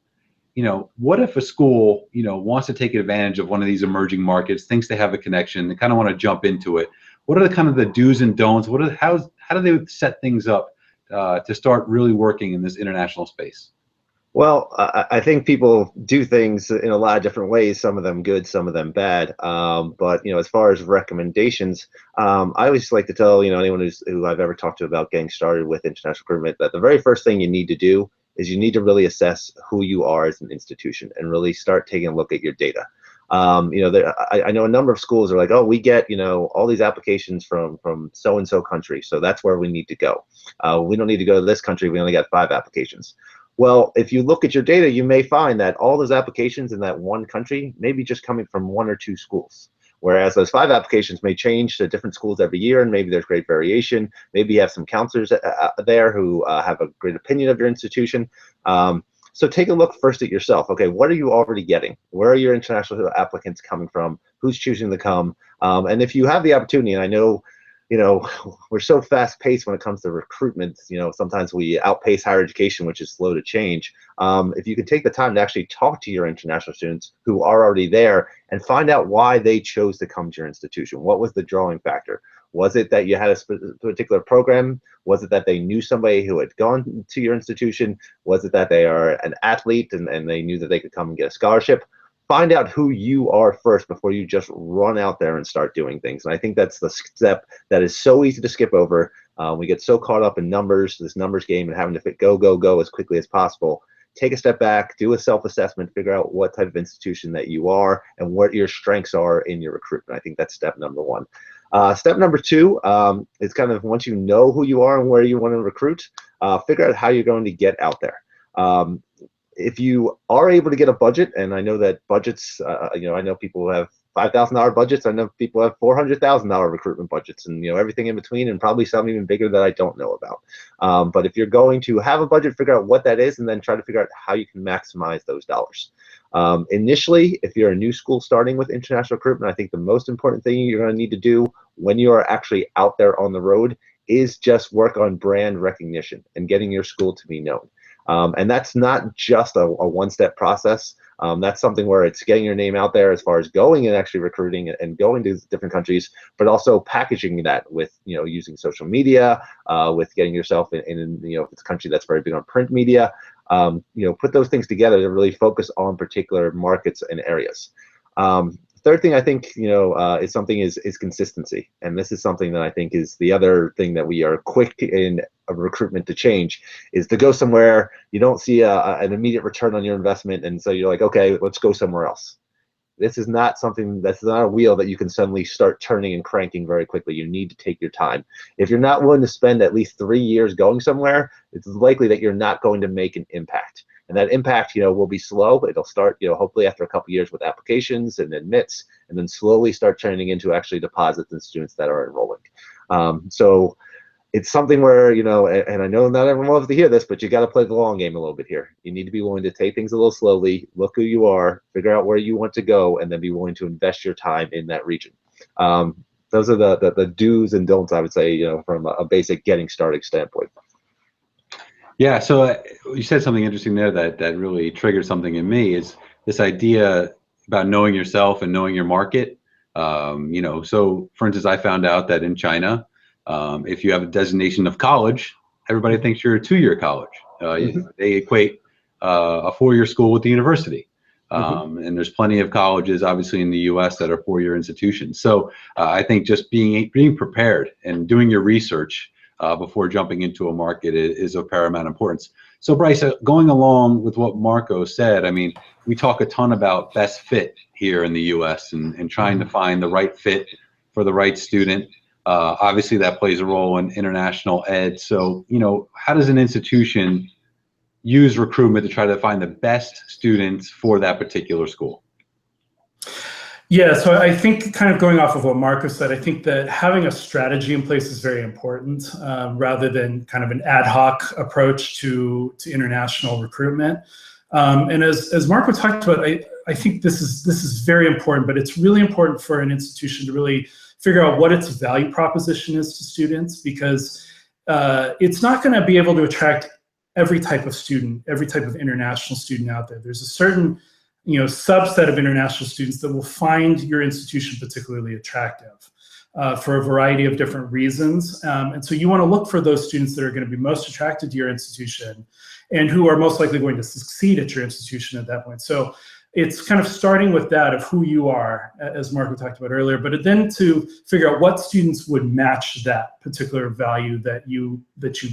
what if a school, wants to take advantage of one of these emerging markets, thinks they have a connection, they kind of want to jump into it. What are the kind of the do's and don'ts? How do they set things up to start really working in this international space? Well, I think people do things in a lot of different ways, some of them good, some of them bad. But as far as recommendations, I always like to tell anyone who I've ever talked to about getting started with international recruitment that the very first thing you need to do is you need to really assess who you are as an institution and really start taking a look at your data. I know a number of schools are like, oh, we get all these applications from so-and-so country, so that's where we need to go. We don't need to go to this country. We only got 5 applications. Well, if you look at your data, you may find that all those applications in that one country may be just coming from 1 or 2 schools. Whereas those 5 applications may change to different schools every year, and maybe there's great variation. Maybe you have some counselors there who have a great opinion of your institution. So take a look first at yourself. Okay, what are you already getting? Where are your international applicants coming from? Who's choosing to come? And if you have the opportunity, and I know, we're so fast paced when it comes to recruitment, sometimes we outpace higher education, which is slow to change. If you can take the time to actually talk to your international students who are already there and find out why they chose to come to your institution. What was the drawing factor? Was it that you had a particular program? Was it that they knew somebody who had gone to your institution? Was it that they are an athlete and they knew that they could come and get a scholarship? Find out who you are first before you just run out there and start doing things. And I think that's the step that is so easy to skip over. We get so caught up in numbers, this numbers game, and having to go as quickly as possible. take a step back, do a self-assessment, figure out what type of institution that you are and what your strengths are in your recruitment. I think that's step number one. Step number two is kind of, once you know who you are and where you want to recruit, figure out how you're going to get out there. If you are able to get a budget, and I know that budgets, I know people who have $5,000 budgets. I know people have $400,000 recruitment budgets, and everything in between, and probably some even bigger that I don't know about. But if you're going to have a budget, figure out what that is, and then try to figure out how you can maximize those dollars. Initially, if you're a new school starting with international recruitment, I think the most important thing you're going to need to do when you are actually out there on the road is just work on brand recognition and getting your school to be known. And that's not just a one-step process. That's something where it's getting your name out there as far as going and actually recruiting and going to different countries, but also packaging that with, using social media, with getting yourself in if it's a country that's very big on print media, put those things together to really focus on particular markets and areas. Third thing I think, is consistency. And this is something that I think is the other thing that we are quick in a recruitment to change, is to go somewhere, you don't see an immediate return on your investment, and so you're like, okay, let's go somewhere else. This is not something, that's not a wheel that you can suddenly start turning and cranking very quickly. You need to take your time. If you're not willing to spend at least 3 years going somewhere, it's likely that you're not going to make an impact. And that impact, will be slow. It'll start, hopefully after a couple years with applications and admits, and then slowly start turning into actually deposits and students that are enrolling. So it's something where, and I know not everyone loves to hear this, but you got to play the long game a little bit here. You need to be willing to take things a little slowly, look who you are, figure out where you want to go, and then be willing to invest your time in that region. Those are the do's and don'ts, I would say, from a basic getting started standpoint. Yeah, so you said something interesting there that really triggered something in me, is this idea about knowing yourself and knowing your market. So for instance, I found out that in China, if you have a designation of college, everybody thinks you're a 2-year college. They equate a 4-year school with the university. And there's plenty of colleges, obviously, in the U.S. that are 4-year institutions. So I think just being prepared and doing your research before jumping into a market is of paramount importance. So Bryce, going along with what Marco said, I mean, we talk a ton about best fit here in the U.S. and trying to find the right fit for the right student. Obviously, that plays a role in international ed. So, how does an institution use recruitment to try to find the best students for that particular school? Yeah, so I think, kind of going off of what Marco said, I think that having a strategy in place is very important, rather than kind of an ad hoc approach to international recruitment. And as Marco talked about, I think this is very important, but it's really important for an institution to really figure out what its value proposition is to students, because it's not going to be able to attract every type of student, every type of international student out there. There's a certain subset of international students that will find your institution particularly attractive for a variety of different reasons. And so you want to look for those students that are going to be most attracted to your institution and who are most likely going to succeed at your institution at that point. So it's kind of starting with that of who you are, as Marco talked about earlier, but then to figure out what students would match that particular value that you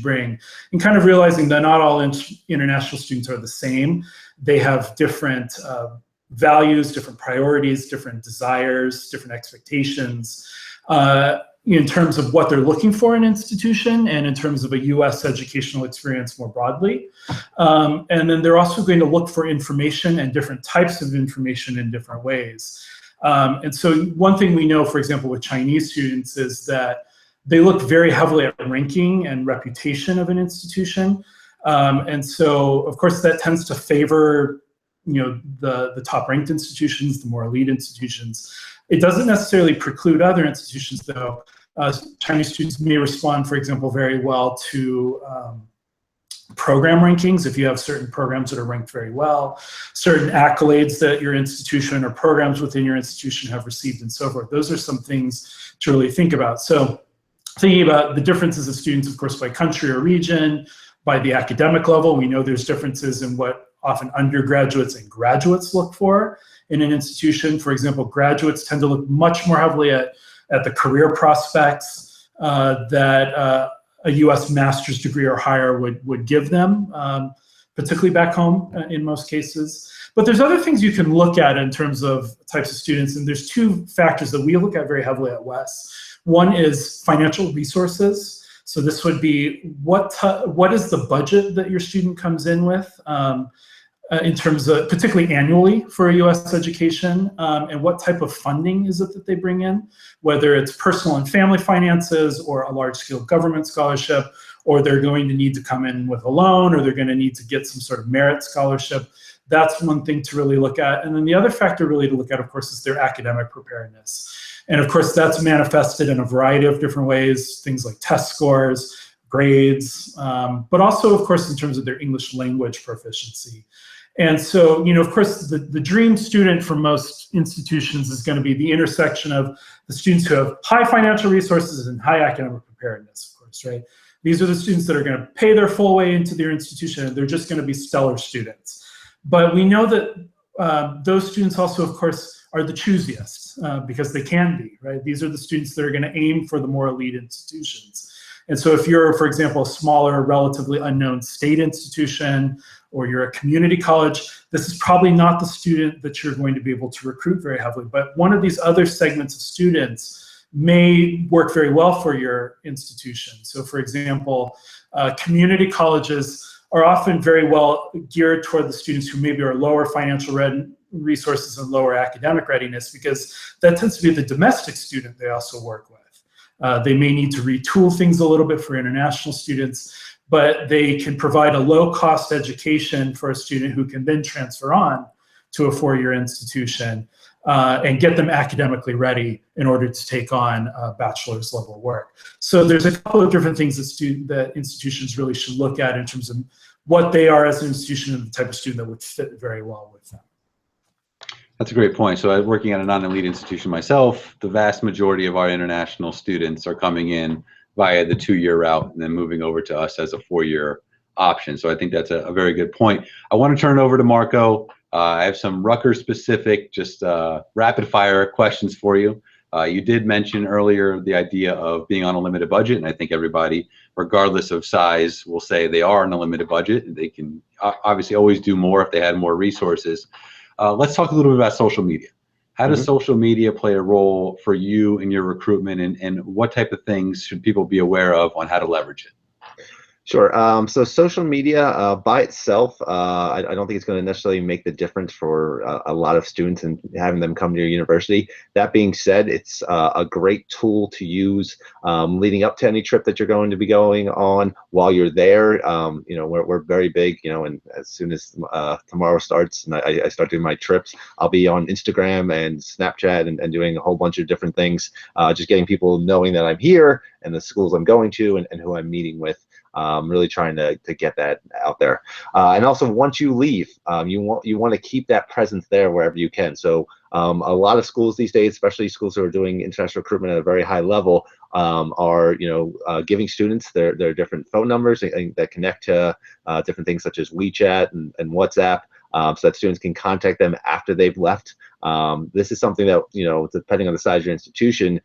bring, and kind of realizing that not all international students are the same. They have different values, different priorities, different desires, different expectations in terms of what they're looking for in an institution and in terms of a U.S. educational experience more broadly. And then they're also going to look for information and different types of information in different ways. And so one thing we know, for example, with Chinese students is that they look very heavily at ranking and reputation of an institution. And so, of course, that tends to favor, the top-ranked institutions, the more elite institutions. It doesn't necessarily preclude other institutions, though. Chinese students may respond, for example, very well to program rankings. If you have certain programs that are ranked very well, certain accolades that your institution or programs within your institution have received, and so forth. Those are some things to really think about. So thinking about the differences of students, of course, by country or region, by the academic level, we know there's differences in what often undergraduates and graduates look for in an institution. For example, graduates tend to look much more heavily at the career prospects that a U.S. master's degree or higher would give them. particularly back home in most cases. But there's other things you can look at in terms of types of students, and there's two factors that we look at very heavily at WES. One is financial resources. So this would be what is the budget that your student comes in with in terms of, particularly annually for a US education, and what type of funding is it that they bring in, whether it's personal and family finances or a large-scale government scholarship, or they're going to need to come in with a loan, or they're going to need to get some sort of merit scholarship. That's one thing to really look at. And then the other factor really to look at, of course, is their academic preparedness. And of course, that's manifested in a variety of different ways, things like test scores, grades, but also, of course, in terms of their English language proficiency. And so, you know, of course, the dream student for most institutions is going to be the intersection of the students who have high financial resources and high academic preparedness, of course, right? These are the students that are going to pay their full way into their institution, and they're just going to be stellar students. But we know that those students also, of course, are the choosiest because they can be, right? These are the students that are going to aim for the more elite institutions. And so if you're, for example, a smaller, relatively unknown state institution, or you're a community college, this is probably not the student that you're going to be able to recruit very heavily. But one of these other segments of students may work very well for your institution. So for example, community colleges are often very well geared toward the students who maybe are lower financial resources and lower academic readiness, because that tends to be the domestic student they also work with. They may need to retool things a little bit for international students, but they can provide a low-cost education for a student who can then transfer on to a four-year institution and get them academically ready in order to take on bachelor's level work. So there's a couple of different things that institutions really should look at in terms of what they are as an institution and the type of student that would fit very well with them. That's a great point. So working at a non-elite institution myself, the vast majority of our international students are coming in via the two-year route and then moving over to us as a four-year option. So I think that's a very good point. I want to turn it over to Marco. I have some Rutgers-specific, just rapid-fire questions for you. You did mention earlier the idea of being on a limited budget, and I think everybody, regardless of size, will say they are on a limited budget. They can obviously always do more if they had more resources. Let's talk a little bit about social media. How does social media play a role for you in your recruitment, and what type of things should people be aware of on how to leverage it? Sure. So social media by itself, I don't think it's going to necessarily make the difference for a lot of students and having them come to your university. That being said, it's a great tool to use leading up to any trip that you're going to be going on. While you're there, you know, we're very big, you know, and as soon as tomorrow starts and I start doing my trips, I'll be on Instagram and Snapchat and doing a whole bunch of different things, just getting people knowing that I'm here and the schools I'm going to and who I'm meeting with. Really trying to get that out there, and also once you leave, you want to keep that presence there wherever you can. So a lot of schools these days, especially schools who are doing international recruitment at a very high level, are giving students their different phone numbers that connect to different things such as WeChat and WhatsApp, so that students can contact them after they've left. This is something that, you know, depending on the size of your institution,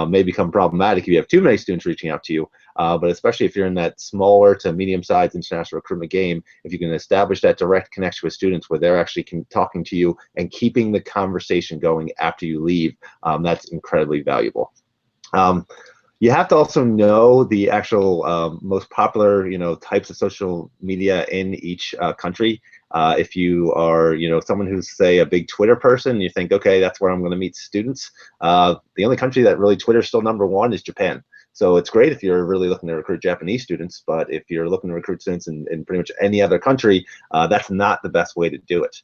may become problematic if you have too many students reaching out to you. But especially if you're in that smaller to medium-sized international recruitment game, if you can establish that direct connection with students where they're actually talking to you and keeping the conversation going after you leave, that's incredibly valuable. You have to also know the actual most popular, you know, types of social media in each country. If you are, you know, someone who's, say, a big Twitter person, you think, okay, that's where I'm going to meet students. The only country that really Twitter's still #1 is Japan. So it's great if you're really looking to recruit Japanese students, but if you're looking to recruit students in pretty much any other country, that's not the best way to do it.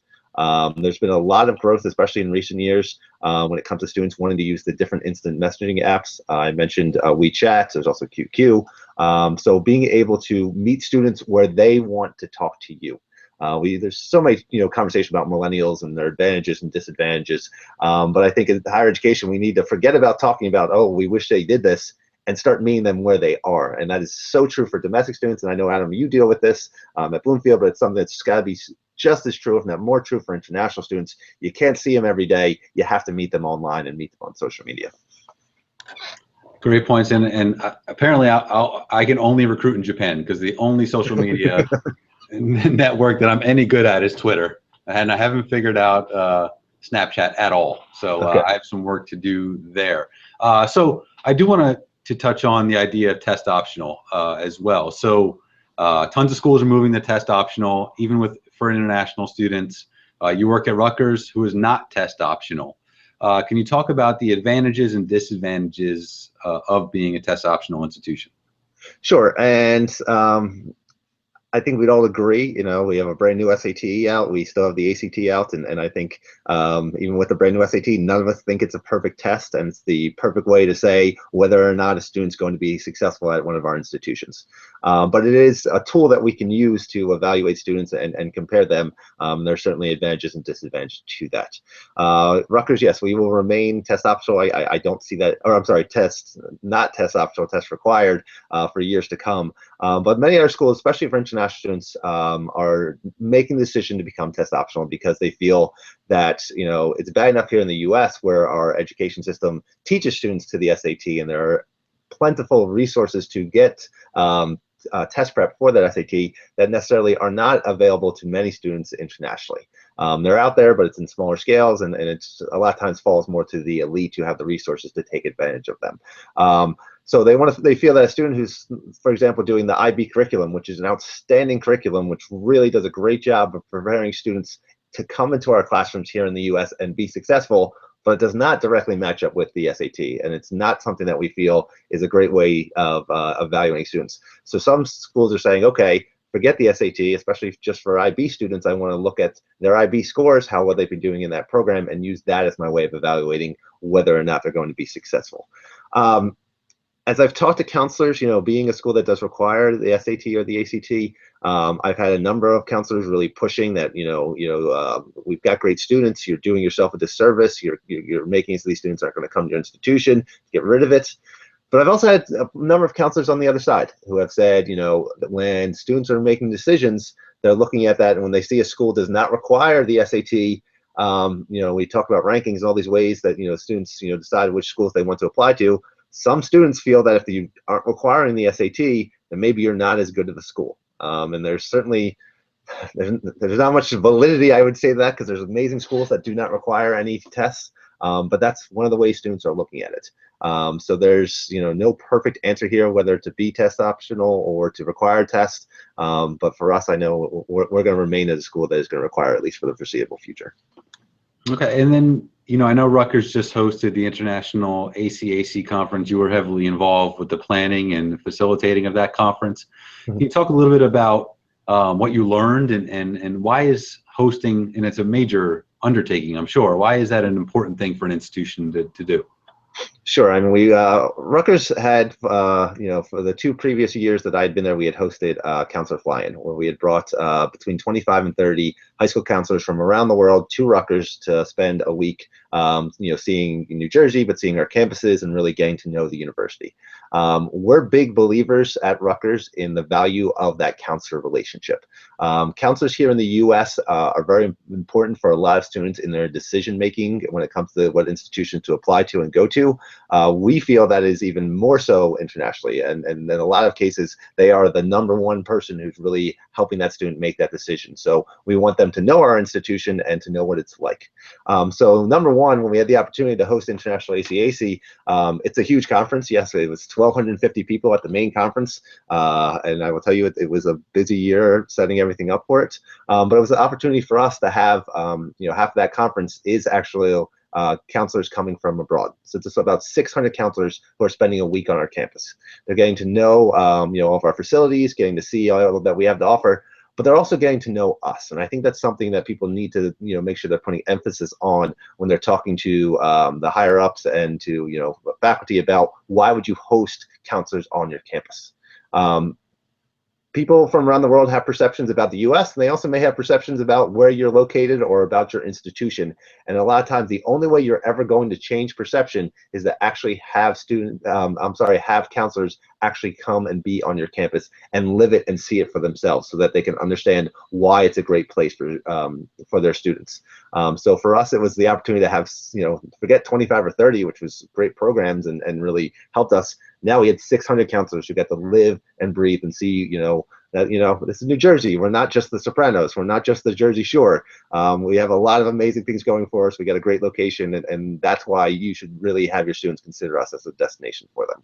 There's been a lot of growth, especially in recent years, when it comes to students wanting to use the different instant messaging apps. I mentioned WeChat. There's also QQ. So being able to meet students where they want to talk to you. There's so much, you know, conversation about millennials and their advantages and disadvantages. But I think in higher education, we need to forget about talking about, oh, we wish they did this, and start meeting them where they are. And that is so true for domestic students. And I know, Adam, you deal with this at Bloomfield, but it's something that's got to be just as true, if not more true, for international students. You can't see them every day. You have to meet them online and meet them on social media. Great points. And apparently I can only recruit in Japan because the only social media network that I'm any good at is Twitter, and I haven't figured out Snapchat at all. So Okay. I have some work to do there. So I do want to touch on the idea of test optional as well. So tons of schools are moving to test optional, even for international students. You work at Rutgers, who is not test optional. Can you talk about the advantages and disadvantages of being a test optional institution? Sure, and I think we'd all agree, we have a brand new SAT out, we still have the ACT out, and I think even with the brand new SAT, none of us think it's a perfect test, and it's the perfect way to say whether or not a student's going to be successful at one of our institutions. But it is a tool that we can use to evaluate students and compare them. There are certainly advantages and disadvantages to that. Rutgers, yes, we will remain test optional. I don't see that, or I'm sorry, not test optional, test required for years to come. But many other schools, especially for international students, are making the decision to become test optional because they feel that it's bad enough here in the U.S. where our education system teaches students to the SAT, and there are plentiful resources to get test prep for that SAT that necessarily are not available to many students internationally. They're out there, but it's in smaller scales, and it's a lot of times falls more to the elite who have the resources to take advantage of them. So they feel that a student who's, for example, doing the IB curriculum, which is an outstanding curriculum, which really does a great job of preparing students to come into our classrooms here in the U.S. and be successful, but it does not directly match up with the SAT, and it's not something that we feel is a great way of evaluating students. So some schools are saying, okay, forget the SAT, especially just for IB students. I want to look at their IB scores, how well they've been doing in that program, and use that as my way of evaluating whether or not they're going to be successful. As I've talked to counselors, being a school that does require the SAT or the ACT, I've had a number of counselors really pushing that, we've got great students, you're doing yourself a disservice, you're making it so these students aren't going to come to your institution, get rid of it. But I've also had a number of counselors on the other side who have said, that when students are making decisions, they're looking at that, and when they see a school does not require the SAT, we talk about rankings and all these ways that, students, decide which schools they want to apply to. Some students feel that if you aren't requiring the SAT, then maybe you're not as good at the school. And there's certainly, there's not much validity, I would say, to that, because there's amazing schools that do not require any tests. But that's one of the ways students are looking at it. So there's no perfect answer here, whether to be test optional or to require test. But for us, I know we're going to remain at a school that is going to require, at least for the foreseeable future. Okay, and then I know Rutgers just hosted the International ACAC conference. You were heavily involved with the planning and facilitating of that conference. Can you talk a little bit about what you learned and why is hosting, and it's a major undertaking, I'm sure, why is that an important thing for an institution to do? Sure. I mean, Rutgers had, for the 2 previous years that I had been there, we had hosted Counselor Fly-In, where we had brought between 25 and 30 high school counselors from around the world to Rutgers to spend a week, seeing New Jersey, but seeing our campuses and really getting to know the university. We're big believers at Rutgers in the value of that counselor relationship. Counselors here in the U.S. Are very important for a lot of students in their decision making when it comes to what institutions to apply to and go to. We feel that is even more so internationally, and in a lot of cases, they are the #1 person who's really helping that student make that decision. So we want them to know our institution and to know what it's like. So #1, when we had the opportunity to host International ACAC, it's a huge conference. Yes, it was 1,250 people at the main conference, and I will tell you, it was a busy year setting everything up for it. But it was an opportunity for us to have, half of that conference is actually counselors coming from abroad. So it's about 600 counselors who are spending a week on our campus. They're getting to know, all of our facilities, getting to see all that we have to offer, but they're also getting to know us. And I think that's something that people need to, make sure they're putting emphasis on when they're talking to the higher ups and to, faculty about why would you host counselors on your campus. People from around the world have perceptions about the U.S., and they also may have perceptions about where you're located or about your institution. And a lot of times, the only way you're ever going to change perception is to actually have have counselors actually come and be on your campus and live it and see it for themselves, so that they can understand why it's a great place for their students. So for us, it was the opportunity to have, forget 25 or 30, which was great programs and really helped us. Now we had 600 counselors who got to live and breathe and see, that, this is New Jersey. We're not just the Sopranos. We're not just the Jersey Shore. We have a lot of amazing things going for us. We got a great location, and that's why you should really have your students consider us as a destination for them.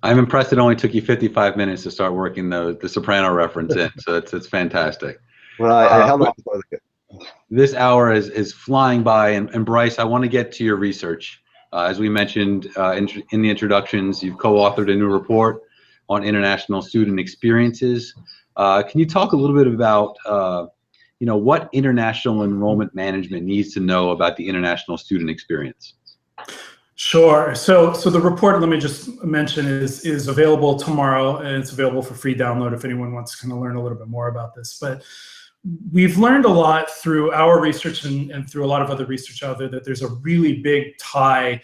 I'm impressed it only took you 55 minutes to start working the Soprano reference in, so it's fantastic. Well, I held off before the good. This hour is flying by, and Bryce, I want to get to your research. As we mentioned in the introductions, you've co-authored a new report on international student experiences. Can you talk a little bit about what international enrollment management needs to know about the international student experience? Sure. So the report, let me just mention, is available tomorrow, and it's available for free download if anyone wants to kind of learn a little bit more about this. But we've learned a lot through our research and through a lot of other research out there that there's a really big tie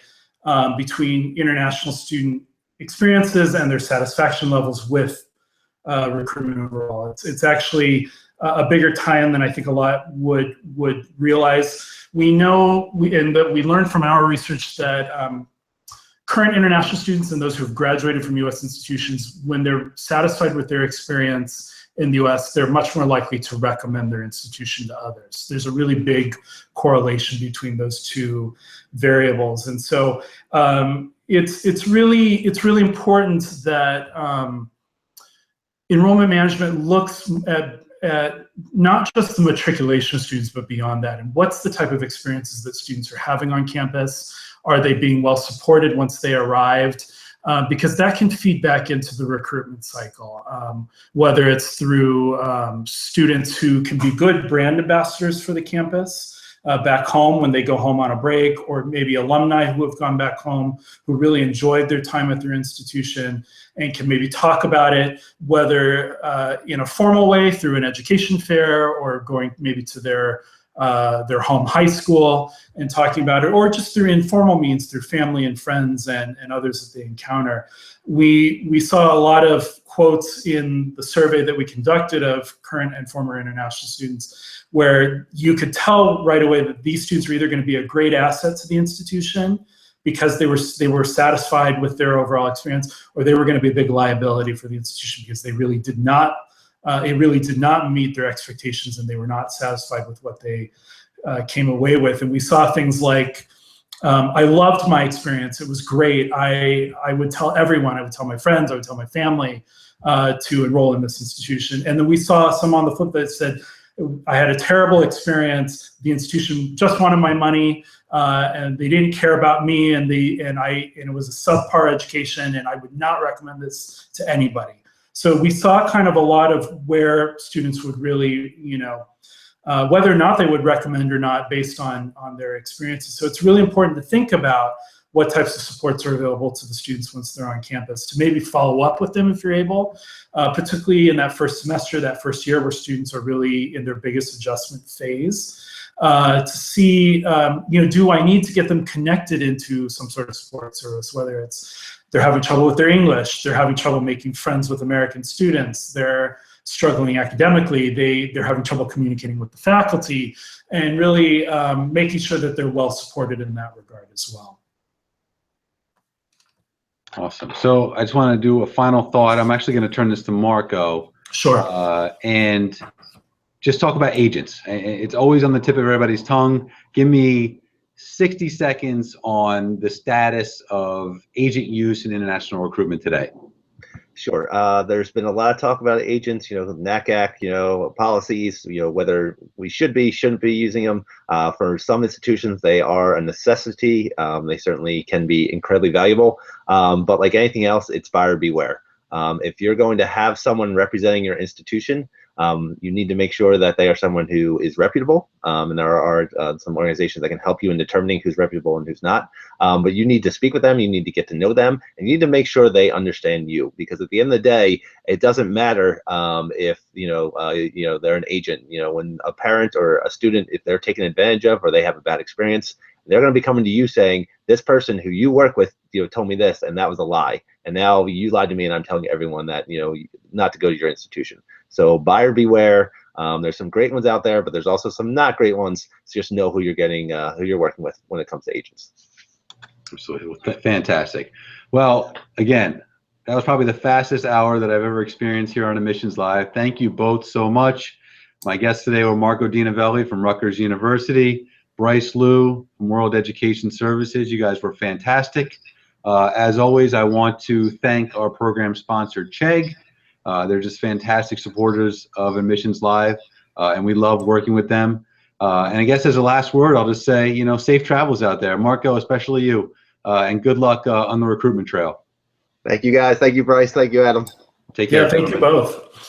between international student experiences and their satisfaction levels with recruitment overall. It's actually a bigger tie-in than I think a lot would realize. We know, and that we learned from our research that current international students and those who have graduated from U.S. institutions, when they're satisfied with their experience in the U.S., they're much more likely to recommend their institution to others. There's a really big correlation between those two variables, and so it's really important that enrollment management looks at not just the matriculation of students, but beyond that. And what's the type of experiences that students are having on campus? Are they being well supported once they arrived? Because that can feed back into the recruitment cycle, whether it's through students who can be good brand ambassadors for the campus back home when they go home on a break, or maybe alumni who have gone back home who really enjoyed their time at their institution and can maybe talk about it, whether in a formal way through an education fair or going maybe to their home high school and talking about it, or just through informal means through family and friends and others that they encounter. We saw a lot of quotes in the survey that we conducted of current and former international students where you could tell right away that these students were either going to be a great asset to the institution because they were satisfied with their overall experience, or they were going to be a big liability for the institution because they really did not meet their expectations and they were not satisfied with what they came away with. And we saw things like, I loved my experience. It was great. I would tell everyone, I would tell my friends, I would tell my family to enroll in this institution. And then we saw some on the flip that said, I had a terrible experience. The institution just wanted my money, and they didn't care about me, and it was a subpar education, and I would not recommend this to anybody. So we saw kind of a lot of where students would really, whether or not they would recommend or not based on their experiences. So it's really important to think about what types of supports are available to the students once they're on campus, to maybe follow up with them if you're able, particularly in that first semester, that first year where students are really in their biggest adjustment phase, to see, do I need to get them connected into some sort of support service, whether it's they're having trouble with their English, they're having trouble making friends with American students, they're struggling academically, they're having trouble communicating with the faculty, and really making sure that they're well supported in that regard as well. Awesome. So I just want to do a final thought. I'm actually going to turn this to Marco. Sure. And just talk about agents. It's always on the tip of everybody's tongue. Give me 60 seconds on the status of agent use in international recruitment today. Sure. There's been a lot of talk about agents, NACAC, policies, whether we should be, shouldn't be using them. For some institutions, they are a necessity. They certainly can be incredibly valuable. But like anything else, it's buyer beware. If you're going to have someone representing your institution, you need to make sure that they are someone who is reputable, and there are some organizations that can help you in determining who's reputable and who's not. But you need to speak with them, you need to get to know them, and you need to make sure they understand you, because at the end of the day, it doesn't matter if they're an agent. When a parent or a student, if they're taken advantage of or they have a bad experience, they're going to be coming to you saying, this person who you work with told me this, and that was a lie, and now you lied to me, and I'm telling everyone that not to go to your institution. So buyer beware. There's some great ones out there, but there's also some not great ones. So just know who you're getting, who you're working with when it comes to agents. Absolutely. Fantastic. Well, again, that was probably the fastest hour that I've ever experienced here on Admissions Live. Thank you both so much. My guests today were Marco Dinovelli from Rutgers University, Bryce Loo from World Education Services. You guys were fantastic. As always, I want to thank our program sponsor, Chegg. They're just fantastic supporters of Admissions Live, and we love working with them. And I guess as a last word, I'll just say, you know, safe travels out there. Marco, especially you, and good luck on the recruitment trail. Thank you, guys. Thank you, Bryce. Thank you, Adam. Take care. Yeah, thank you both.